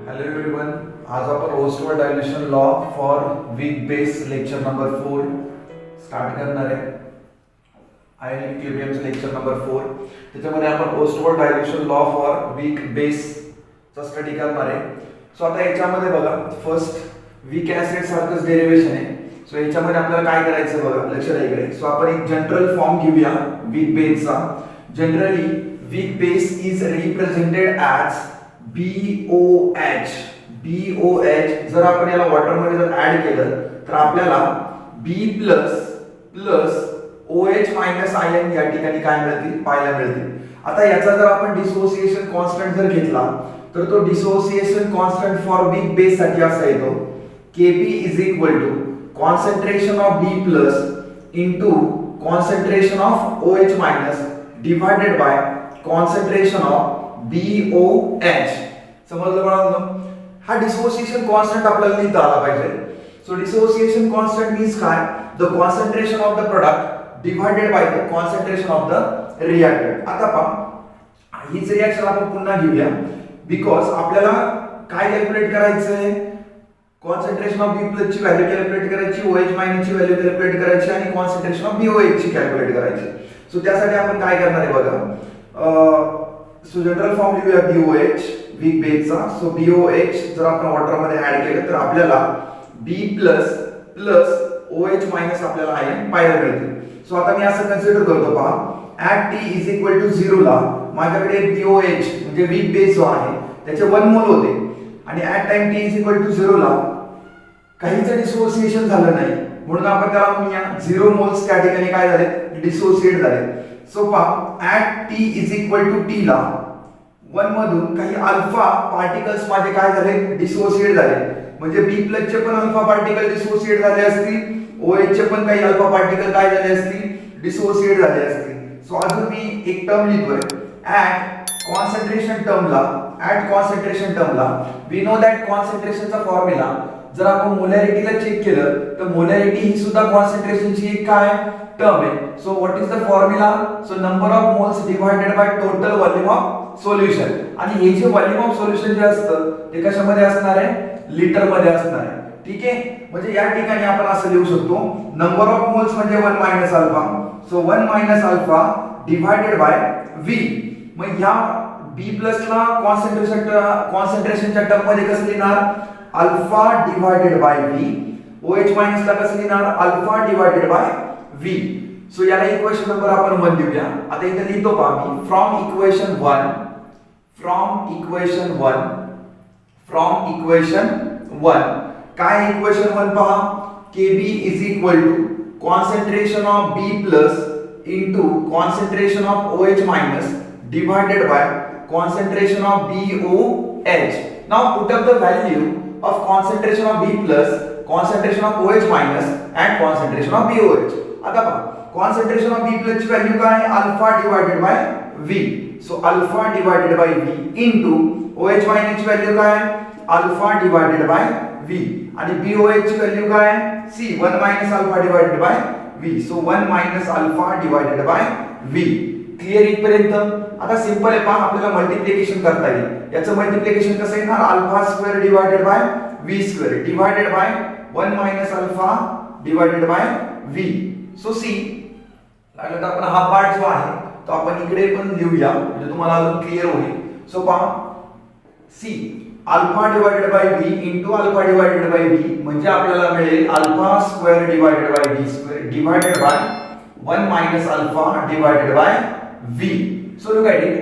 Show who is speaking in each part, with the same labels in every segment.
Speaker 1: Hello everyone. आज आपण Ostwald dilution law for weak base lecture number 4 start करणार आहे. आयन इक्विलिब्रियमचं लेक्चर नंबर 4. त्याच्यामध्ये आपण Ostwald dilution law for weak base चा स्टडी करणार आहे. सो आता याच्यामध्ये बघा फर्स्ट weak acid सारखंच डेरिवेशन आहे. सो याच्यामध्ये आपल्याला काय करायचं बघा लक्ष द्या इकडे. सो आपण एक जनरल फॉर्म घेऊया weak base चा. Generally weak base is represented as BOH. BOH जर आपण याला वॉटर मध्ये जर ऍड केलं तर आपल्याला B plus OH minus ion या ठिकाणी काय मिळतील पाहायला मिळतील. आता याचा जर आपण डिसोसिएशन कॉन्स्टंट जर घेतला तर तो dissociation constant for weak base साठी असा येतो Kb is equal to concentration of B plus into concentration of OH minus divided by concentration of BOH. समजलं मला? हा डिसोसिएशन कॉन्स्टंट आपल्याला लिहिता आला पाहिजे. सो डिसोसिएशन कॉन्स्टंट मीन्स काय? The concentration of the product divided by the concentration of the reactant. आता पहा हीच रिएक्शन आपण पुन्हा घेऊया बिकॉज आपल्याला काय कॅल्क्युलेट करायचं आहे? कॉन्सन्ट्रेशन ऑफ B प्लस ची व्हॅल्यू कॅल्क्युलेट करायची, OH मायनस ची व्हॅल्यू कॅल्क्युलेट करायची आणि कॉन्सन्ट्रेशन ऑफ BOH ची कॅल्क्युलेट करायची. सो त्यासाठी आपण काय करणार आहे बघा. सो जनरल फॉर्म लिहूया BOH वीक बेसचा. सो BOH जर आपण वॉटर मध्ये ऍड केलं तर आपल्याला B प्लस OH मायनस आपल्याला आयन पाहायला मिळते. सो आता मी असं कन्सिडर करतो पहा at T is equal to 0 ला माझ्याकडे BOH म्हणजे वीक बेस जो आहे त्याचे 1 मोल होते आणि at time T is equal to 0 ला काहीच डिसोसिएशन झालं नाही म्हणून आपण त्याला म्हणूया 0 मोल्स त्या ठिकाणी काय झाले डिसोसिएट झाले. सो पहा at T is equal to T ला 1 मधून काही अल्फा पार्टिकल्स माझे काय झाले डिसोसिएट झाले म्हणजे B प्लस चे पण अल्फा पार्टिकल डिसोसिएट झाले असतील, OH चे पण काही अल्फा पार्टिकल काय झाले असतील डिसोसिएट झाले असतील. सो अजून मी एक टर्म लिहितोय ऍट कॉन्सन्ट्रेशन टर्मला वी नो दॅट कॉन्सन्ट्रेशनचा फॉर्म्युला जर आपण मोलॅरिटीला चेक केलं तर मोलॅरिटी ही सुद्धा कॉन्सन्ट्रेशनची एक काय टर्म आहे. So what is the formula? So number of moles divided by total volume of solution. आणि हे जे व्हॉल्यूम ऑफ सोल्युशन जे असतं ते कशामध्ये असणार आहे? लिटर मध्ये असणार आहे. ठीक आहे. म्हणजे या ठिकाणी आपण असं लिहू शकतो नंबर ऑफ मोल्स म्हणजे 1 minus alpha. So 1 minus alpha divided by V. मग या B प्लस ला कॉन्सन्ट्रेशनच्या टर्म मध्ये कसं लिहिणार? Alpha divided by V. OH minus ला कसं लिहिणार? Alpha divided by V. So याला इक्वेशन नंबर आपण 1 देऊया. आता इथे लिहितो पहा मी फ्रॉम इक्वेशन 1 काय इक्वेशन 1 पहा Kb is equal to concentration of B plus into concentration of OH minus divided by concentration of BOH. Now put up the value of concentration of B plus concentration of OH minus and concentration of BOH. आता पहा concentration of B plus ची value काय आहे? Alpha divided by V. So alpha divided by V into OH minus ची value काय आहे? Alpha divided by V आणि BOH ची व्हॅल्यू काय आहे? C 1 minus alpha divided by V. So 1 minus alpha divided by V. Clear इथपर्यंत? आता simple आहे पहा आपल्याला मल्टिप्लिकेशन करता येईल. याचं मल्टिप्लिकेशन कसं येणार? Alpha square divided by V square divided bye 1 minus alpha divided by V. So C लागलं तर आपण हा पार्ट जो आहे तो आपण इकडे पण लिहूया म्हणजे तुम्हाला अजून क्लिअर होईल. सो पहा C alpha divided by V into alpha divided by V म्हणजे आपल्याला मिळेल alpha square divided by V square divided bye 1 minus alpha divided by V. So look at it.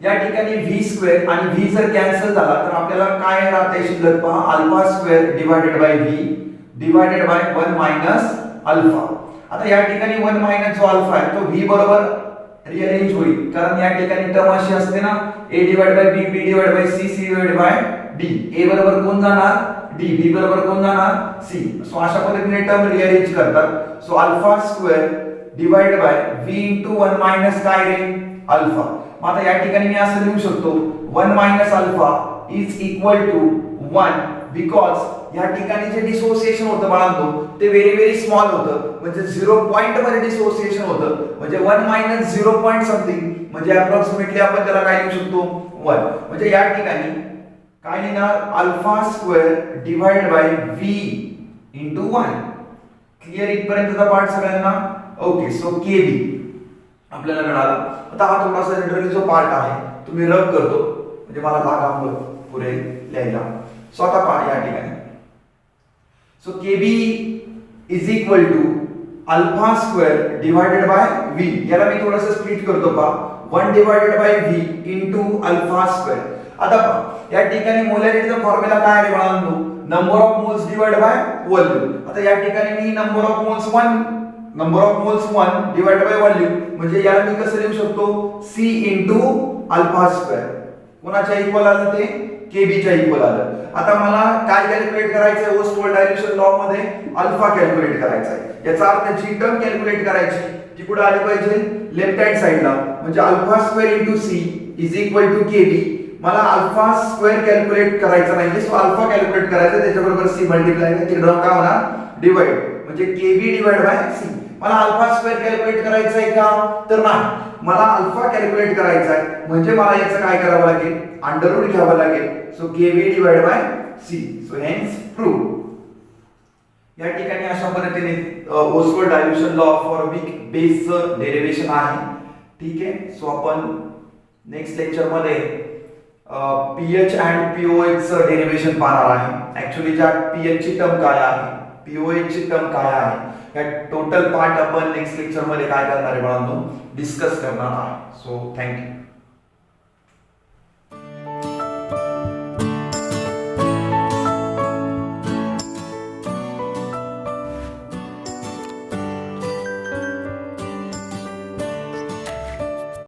Speaker 1: या ठिकाणी V स्क्वेअर आणि V जर cancel झाला तर आपल्याला काय राहते शिल्लक पहा alpha square divided by V divided by 1 minus alpha. आता या ठिकाणी 1 मायनस जो अल्फा आहे तो V बरोबर रिअरेंज होईल कारण या ठिकाणी टर्म अशी असते ना A divide by B, B divide by C, C divide by D. A बरोबर कोण जाणार? D. B बरोबर कोण जाणार? C. सो अशा पद्धतीने टर्म रिअरेंज करतात. So alpha square divide bye V into 1 minus काय रे? अल्फा. मग आता या ठिकाणी मी असं लिहू शकतो 1 minus alpha is equal to 1 because या ठिकाणी जे डिसोसिएशन होतं बाळांनो ते व्हेरी स्मॉल होतं म्हणजे 0 पॉइंट मध्ये डिसोसिएशन होतं म्हणजे 1 मायनस 0 पॉइंट समथिंग म्हणजे अप्रॉक्सिमेटली आपण त्याला काय लिहू शकतो 1. म्हणजे या ठिकाणी काय लिहिणार alpha square divide by V into 1. Clear इथपर्यंतचा पार्ट सगळ्यांना? ओके. सो केबी आपल्याला मिळाला. आता हा थोडासा जनरली जो पार्ट आहे तो मी रब करतो म्हणजे मला जागा पुरेल लिहायला. सो आता पहा या ठिकाणी so KB is equal to alpha square divided by V. याला मी थोडंसं स्प्लिट करतो पहा 1 divided by V into alpha square. आता पहा या ठिकाणी मोलॅरिटीचा फॉर्म्युला काय आहे बाळांनो? Number of moles divide by volume. आता या ठिकाणी मी number of moles 1 divide by volume म्हणजे याला मी कसं लिहू शकतो C इंटू अल्फा स्क्वेअर. कोणाच्या इक्वल आलं ते? KB च्या इक्वल आलं. आता मला काय कॅल्क्युलेट करायचं आहे? ओस्टवर्ड डायल्युशन लॉ मध्ये अल्फा कॅल्क्युलेट करायचा आहे. याचा अर्थ जी टर्म कॅल्क्युलेट करायची ती कुठे आली पाहिजे? लेफ्ट हँड साइडला. म्हणजे alpha square into C is equal to KB. मला अल्फा स्क्वेअर कॅल्क्युलेट करायचा नाही, सो अल्फा कॅल्क्युलेट करायचा त्याच्याबरोबर C मल्टिप्लाय तिकडे काय होणार? डिवाइड म्हणजे KB डिवाइड बाय C. मला अल्फा स्क्वेअर कॅल्क्युलेट करायचा आहे का? तर नाही, मला अल्फा कॅल्क्युलेट करायचा आहे म्हणजे मला याचं काय करावं लागेल? अंडर रूट घ्यावं लागेल. So KB divide by C. So hence prove. या ठिकाणी अशा पद्धतीने Ostwald dilution law for weak बेसचं डेरिव्हेशन आहे. ठीक आहे. सो आपण नेक्स्ट लेक्चर मध्ये pH अँड pOH चं डेरिव्हेशन पाहणार आहे. ऍक्च्युअली ज्या pH ची टर्म काय आहे, pOH ची टर्म काय आहे, या टोटल पार्ट आपण नेक्स्ट लेक्चर मध्ये काय करणार आहे बाळांनो? डिस्कस करणार आहे. So thank you.